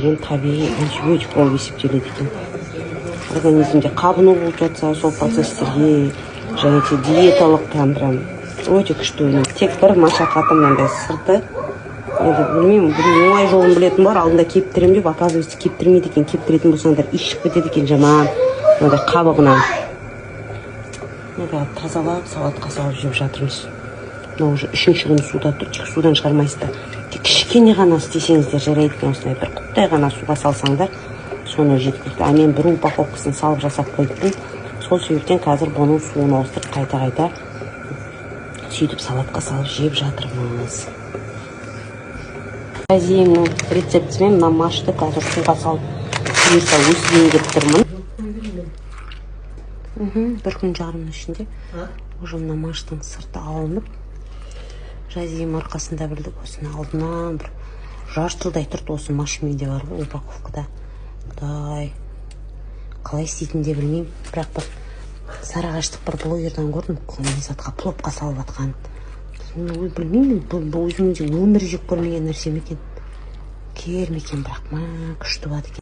Табиғи антибиотик болып есептеледі екен. Организмде қабыну болып жатса, сол процесстерге және де диеталық прям өте күшті өнім. Тек бір машақаты мынандай сырты. Енді білмеймін, бұның оңай жолын білетін бар, алдында кептірем деп, оказывается, кептірмейді екен. Кептіретін болсаңдар, иіс шығып кетеді екен жаман. Мынандай қабығынан. Тазалап, салатқа салып жеп жатырмыз. Мына уже үшінші күні суда тұр, тек судан шығармайсыздар. Тек кішкене ғана істесеңіздер жарайды екен, осындай бір құттай ғана суға салсаңдар, соны жеткілікті. А мен бір упаковкасын салып жасап қойдым. Сол себептен қазір бұның суын ауыстырып қайта сөйтіп салатқа салып жеп жатырмыз. Әзиемнің рецептісімен мына машты қазір суға салып бұйырса өсірейін деп тұрмын. Бір күн жарымның ішінде уже мына маштың сырты алынып, Жазием арқасында білдік, осыны алдынан бір жартылдай тұрды, осы машымен де бар ғой упаковкада. Құдай, қалай істейтін де білмеймін, бірақ бір сарыағаштық бір блогердан көрдім, затқа плопқа салып атқан. Білмеймін, бұл өзімде өмір жеп көрмеген нәрсе екен. Келмекен, бірақ күшті бат екен.